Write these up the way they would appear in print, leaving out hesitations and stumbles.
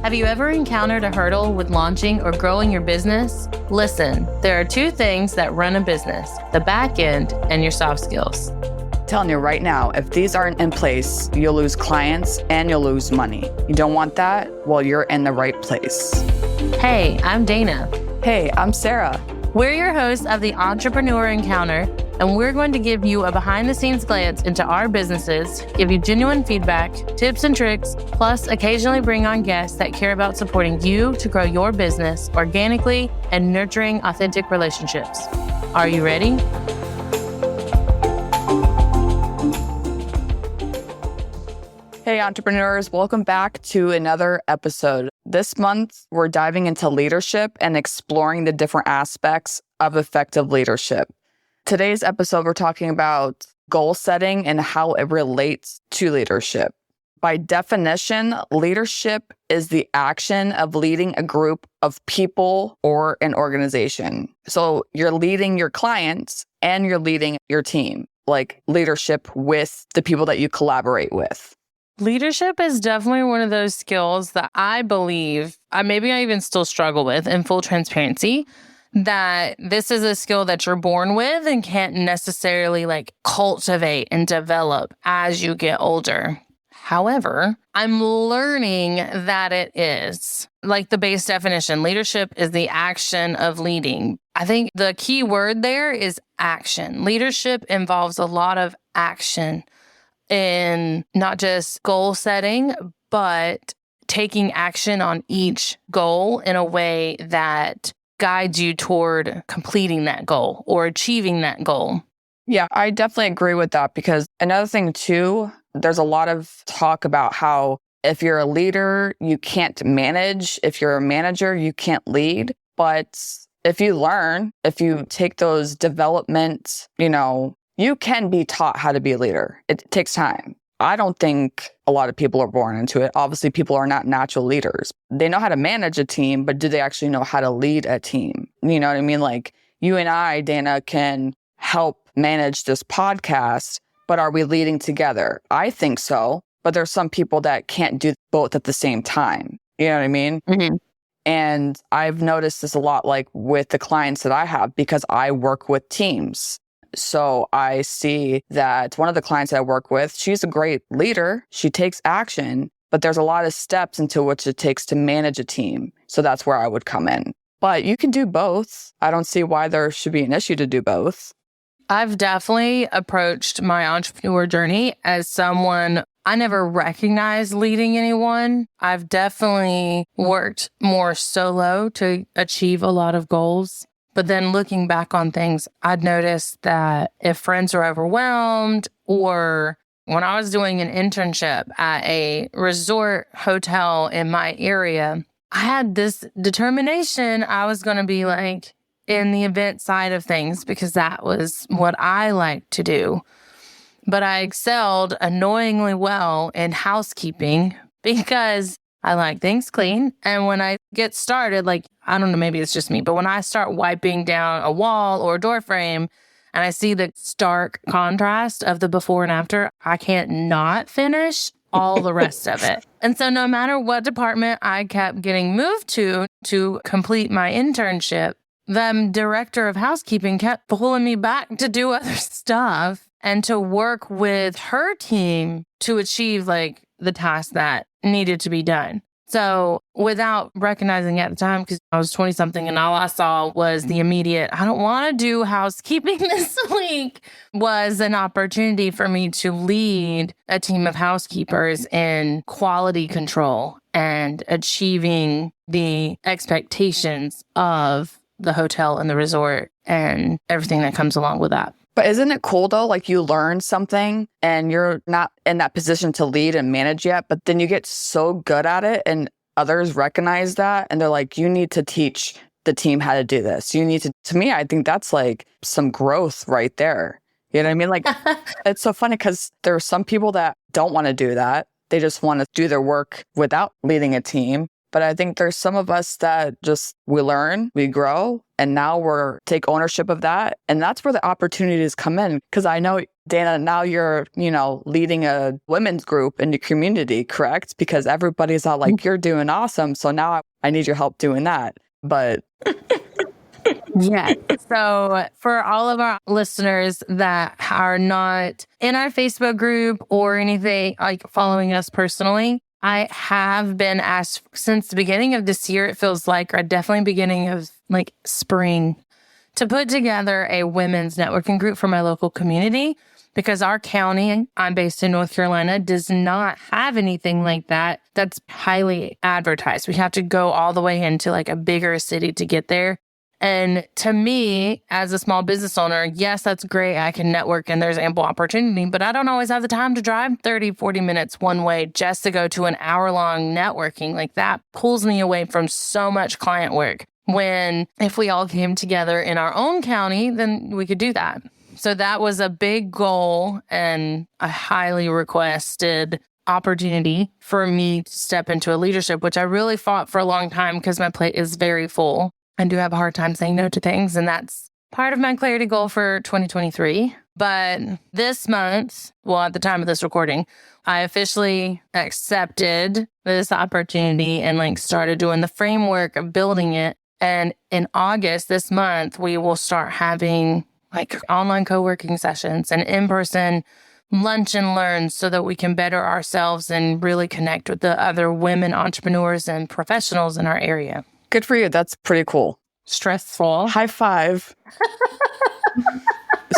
Have you ever encountered a hurdle with launching or growing your business? Listen, there are two things that run a business, the back end and your soft skills. Telling you right now, if these aren't in place, you'll lose clients and you'll lose money. You don't want that? Well, you're in the right place. Hey, I'm Dana. Hey, I'm Sarah. We're your hosts of the Entrepreneur Encounter, and we're going to give you a behind-the-scenes glance into our businesses, give you genuine feedback, tips and tricks, plus occasionally bring on guests that care about supporting you to grow your business organically and nurturing authentic relationships. Are you ready? Hey, entrepreneurs, welcome back to another episode. This month, we're diving into leadership and exploring the different aspects of effective leadership. Today's episode, we're talking about goal setting and how it relates to leadership. By definition, leadership is the action of leading a group of people or an organization. So you're leading your clients and you're leading your team, like leadership with the people that you collaborate with. Leadership is definitely one of those skills that I believe, maybe I even still struggle with in full transparency, that this is a skill that you're born with and can't necessarily cultivate and develop as you get older. However, I'm learning that it is. Like the base definition, leadership is the action of leading. I think the key word there is action. Leadership involves a lot of action in not just goal setting, but taking action on each goal in a way that guides you toward completing that goal or achieving that goal. Yeah, I definitely agree with that because another thing too, there's a lot of talk about how if you're a leader, you can't manage. If you're a manager, you can't lead. But if you learn, if you take those development, you can be taught how to be a leader. It takes time. I don't think a lot of people are born into it. Obviously, people are not natural leaders. They know how to manage a team, but do they actually know how to lead a team? You know what I mean? Like you and I, Dana, can help manage this podcast, but are we leading together? I think so, but there's some people that can't do both at the same time. You know what I mean? Mm-hmm. And I've noticed this a lot with the clients that I have because I work with teams. So I see that one of the clients I work with, she's a great leader. She takes action, but there's a lot of steps into which it takes to manage a team. So that's where I would come in. But you can do both. I don't see why there should be an issue to do both. I've definitely approached my entrepreneur journey as someone I never recognized leading anyone. I've definitely worked more solo to achieve a lot of goals. But then looking back on things, I'd noticed that if friends were overwhelmed or when I was doing an internship at a resort hotel in my area, I had this determination I was going to be in the event side of things because that was what I liked to do. But I excelled annoyingly well in housekeeping because I like things clean. And when I get started, I don't know, maybe it's just me, but when I start wiping down a wall or a door frame and I see the stark contrast of the before and after, I can't not finish all the rest of it. And so no matter what department I kept getting moved to complete my internship, the director of housekeeping kept pulling me back to do other stuff and to work with her team to achieve the task that needed to be done. So without recognizing at the time, because I was 20 something and all I saw was the immediate, I don't want to do housekeeping this week, was an opportunity for me to lead a team of housekeepers in quality control and achieving the expectations of the hotel and the resort and everything that comes along with that. But isn't it cool though? You learn something and you're not in that position to lead and manage yet, but then you get so good at it and others recognize that and they're like, you need to teach the team how to do this. You need to me, I think that's some growth right there. You know what I mean? It's so funny because there are some people that don't want to do that. They just want to do their work without leading a team. But I think there's some of us that we learn, we grow, and now take ownership of that. And that's where the opportunities come in. Because I know Dana, now you're, leading a women's group in the community, correct? Because everybody's all like, you're doing awesome. So now I need your help doing that. But yeah. So for all of our listeners that are not in our Facebook group or anything, like following us personally, I have been asked since the beginning of this year, it feels like, or definitely beginning of like spring, to put together a women's networking group for my local community, because our county, I'm based in North Carolina, does not have anything like that that's highly advertised. We have to go all the way into like a bigger city to get there. And to me, as a small business owner, yes, that's great. I can network and there's ample opportunity, but I don't always have the time to drive 30, 40 minutes one way just to go to an hour-long networking. Like that pulls me away from so much client work. When if we all came together in our own county, then we could do that. So that was a big goal and a highly requested opportunity for me to step into a leadership, which I really fought for a long time because my plate is very full. I do have a hard time saying no to things, and that's part of my clarity goal for 2023. But this month, well, at the time of this recording, I officially accepted this opportunity and started doing the framework of building it. And in August this month, we will start having online co-working sessions and in-person lunch and learn so that we can better ourselves and really connect with the other women entrepreneurs and professionals in our area. Good for you. That's pretty cool. Stressful. High five.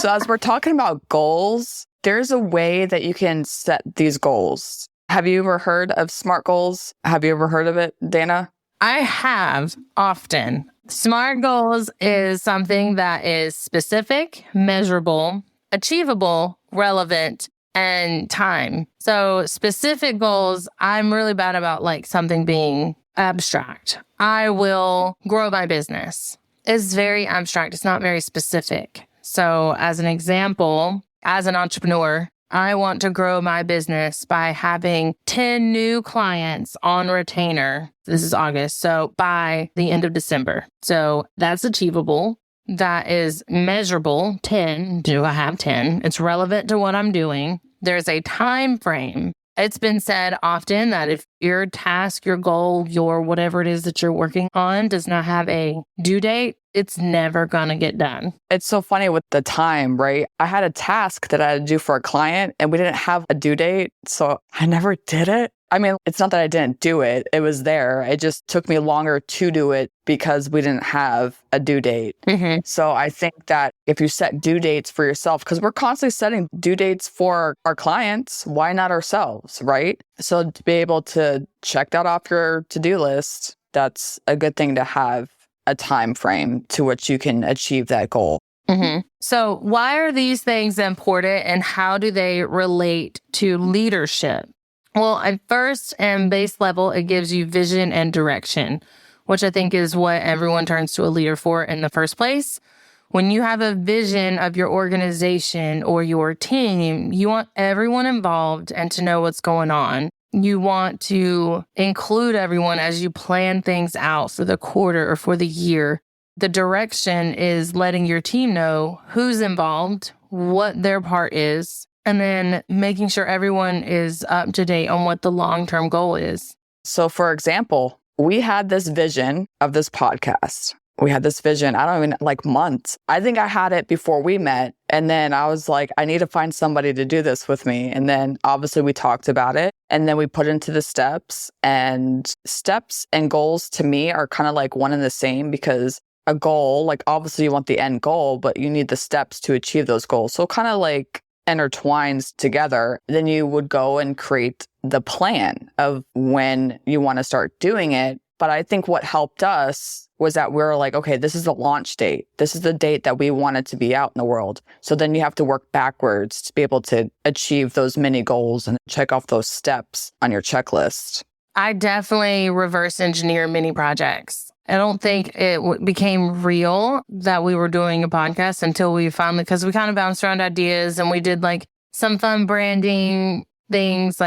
So as we're talking about goals, there's a way that you can set these goals. Have you ever heard of SMART goals? Have you ever heard of it, Dana? I have often. SMART goals is something that is specific, measurable, achievable, relevant, and time. So specific goals, I'm really bad about something being abstract. I will grow my business. It's very abstract. It's not very specific. So as an example, as an entrepreneur, I want to grow my business by having 10 new clients on retainer. This is August. So by the end of December. So that's achievable. That is measurable. 10. Do I have 10? It's relevant to what I'm doing. There's a time frame. It's been said often that if your task, your goal, your whatever it is that you're working on does not have a due date, it's never going to get done. It's so funny with the time, right? I had a task that I had to do for a client and we didn't have a due date. So I never did it. I mean, it's not that I didn't do it. It was there. It just took me longer to do it because we didn't have a due date. Mm-hmm. So I think that if you set due dates for yourself, because we're constantly setting due dates for our clients, why not ourselves, right? So to be able to check that off your to-do list, that's a good thing to have a time frame to which you can achieve that goal. Mm-hmm. So why are these things important and how do they relate to leadership? Well, at first and base level, it gives you vision and direction, which I think is what everyone turns to a leader for in the first place. When you have a vision of your organization or your team, you want everyone involved and to know what's going on. You want to include everyone as you plan things out for the quarter or for the year. The direction is letting your team know who's involved, what their part is, and then making sure everyone is up to date on what the long-term goal is. So for example, we had this vision of this podcast. We had this vision, I don't even months. I think I had it before we met. And then I was like, I need to find somebody to do this with me. And then obviously we talked about it and then we put into the steps, and steps and goals to me are kind of one and the same, because a goal, obviously you want the end goal, but you need the steps to achieve those goals. So kind of intertwines together. Then you would go and create the plan of when you want to start doing it. But I think what helped us was that we were okay, this is the launch date. This is the date that we wanted to be out in the world. So then you have to work backwards to be able to achieve those mini goals and check off those steps on your checklist. I definitely reverse engineer mini projects. I don't think it became real that we were doing a podcast until we finally, because we kind of bounced around ideas and we did some fun branding things,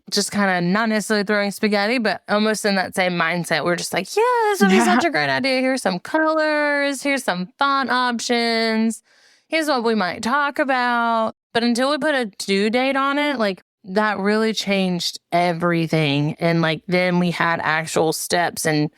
just kind of not necessarily throwing spaghetti, but almost in that same mindset. We're just yeah, this would be such a great idea. Here's some colors. Here's some font options. Here's what we might talk about. But until we put a due date on it, like that really changed everything. And like then we had actual steps and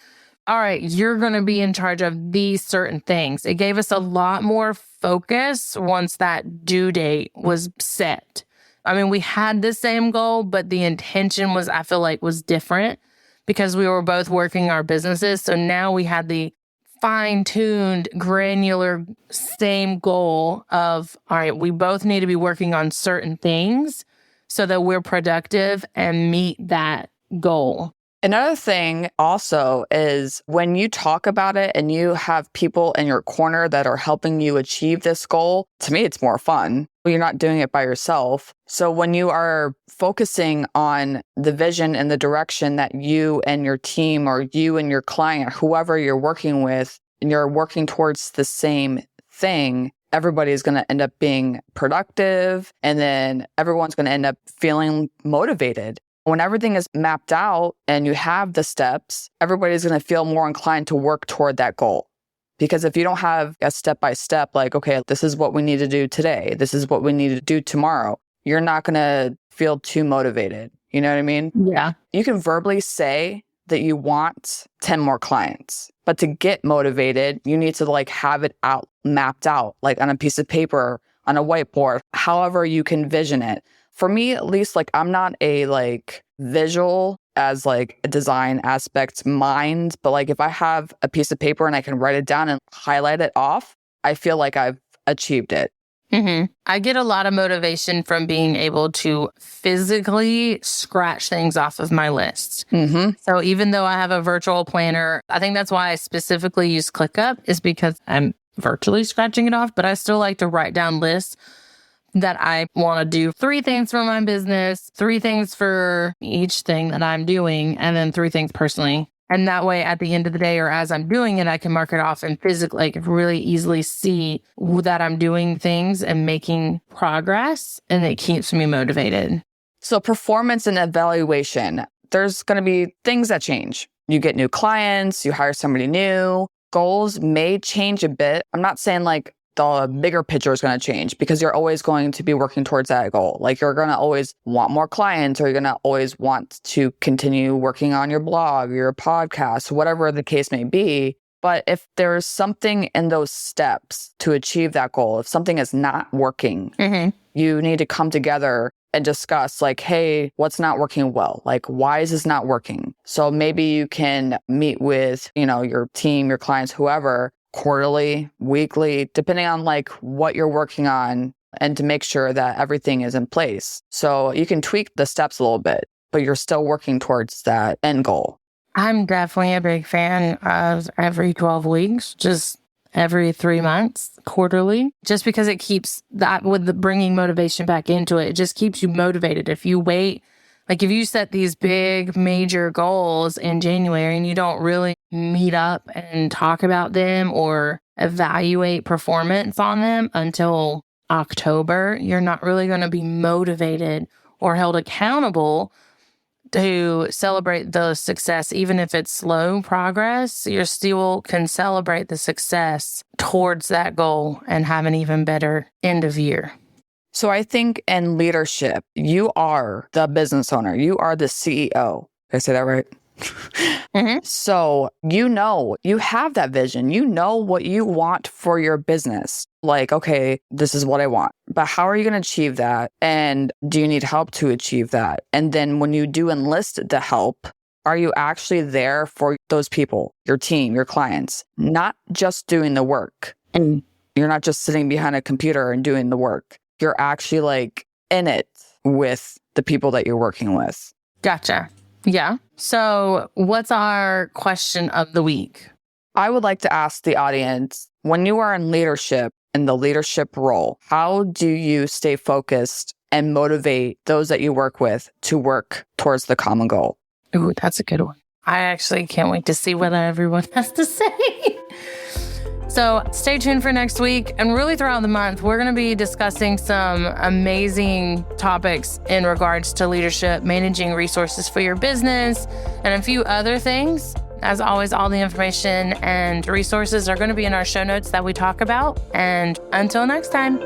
all right, you're going to be in charge of these certain things. It gave us a lot more focus once that due date was set. I mean, we had the same goal, but the intention was, I feel like, was different because we were both working our businesses. So now we had the fine-tuned, granular, same goal of, all right, we both need to be working on certain things so that we're productive and meet that goal. Another thing also is when you talk about it and you have people in your corner that are helping you achieve this goal, to me, it's more fun. You're not doing it by yourself. So when you are focusing on the vision and the direction that you and your team or you and your client, whoever you're working with, and you're working towards the same thing, everybody's going to end up being productive and then everyone's going to end up feeling motivated. When everything is mapped out and you have the steps, everybody's going to feel more inclined to work toward that goal. Because if you don't have a step-by-step, like, okay, this is what we need to do today, this is what we need to do tomorrow, you're not going to feel too motivated. You know what I mean? Yeah. You can verbally say that you want 10 more clients, but to get motivated, you need to like have it out, mapped out, like on a piece of paper, on a whiteboard, however you can vision it. For me, at least, like I'm not a like visual as like a design aspect mind, but like if I have a piece of paper and I can write it down and highlight it off, I feel like I've achieved it. Mm-hmm. I get a lot of motivation from being able to physically scratch things off of my list. Mm-hmm. So even though I have a virtual planner, I think that's why I specifically use ClickUp is because I'm virtually scratching it off, but I still like to write down lists that I want to do 3 things for my business, 3 things for each thing that I'm doing, and then 3 things personally. And that way, at the end of the day, or as I'm doing it, I can mark it off and physically, like, really easily see that I'm doing things and making progress, and it keeps me motivated. So performance and evaluation, there's going to be things that change. You get new clients, you hire somebody new, goals may change a bit. I'm not saying like the bigger picture is going to change because you're always going to be working towards that goal. Like you're going to always want more clients or you're going to always want to continue working on your blog, your podcast, whatever the case may be. But if there's something in those steps to achieve that goal, if something is not working, you need to come together and discuss like, hey, what's not working well? Like, why is this not working? So maybe you can meet with, your team, your clients, whoever, quarterly, weekly, depending on like what you're working on and to make sure that everything is in place. So you can tweak the steps a little bit, but you're still working towards that end goal. I'm definitely a big fan of every 12 weeks, just every 3 months, quarterly, just because it keeps that with the bringing motivation back into it. It just keeps you motivated. If you wait, like if you set these big major goals in January and you don't really meet up and talk about them or evaluate performance on them until October, you're not really going to be motivated or held accountable to celebrate the success. Even if it's slow progress, you still can celebrate the success towards that goal and have an even better end of year. So I think in leadership, you are the business owner. You are the CEO. Did I say that right? So you have that vision. You know what you want for your business. Like, okay, this is what I want. But how are you going to achieve that? And do you need help to achieve that? And then when you do enlist the help, are you actually there for those people, your team, your clients, not just doing the work? And you're not just sitting behind a computer and doing the work. You're actually like in it with the people that you're working with. Gotcha. Yeah. So what's our question of the week? I would like to ask the audience, when you are in leadership, in the leadership role, how do you stay focused and motivate those that you work with to work towards the common goal? Ooh, that's a good one. I actually can't wait to see what everyone has to say. So stay tuned for next week. And really throughout the month, we're going to be discussing some amazing topics in regards to leadership, managing resources for your business, and a few other things. As always, all the information and resources are going to be in our show notes that we talk about. And until next time.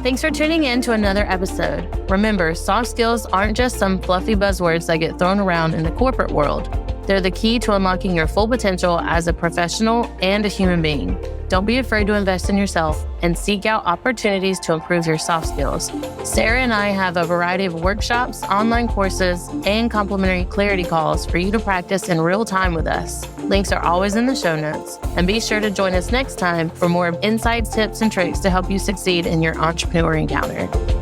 Thanks for tuning in to another episode. Remember, soft skills aren't just some fluffy buzzwords that get thrown around in the corporate world. They're the key to unlocking your full potential as a professional and a human being. Don't be afraid to invest in yourself and seek out opportunities to improve your soft skills. Sarah and I have a variety of workshops, online courses, and complimentary clarity calls for you to practice in real time with us. Links are always in the show notes. And be sure to join us next time for more insights, tips, and tricks to help you succeed in your entrepreneur encounter.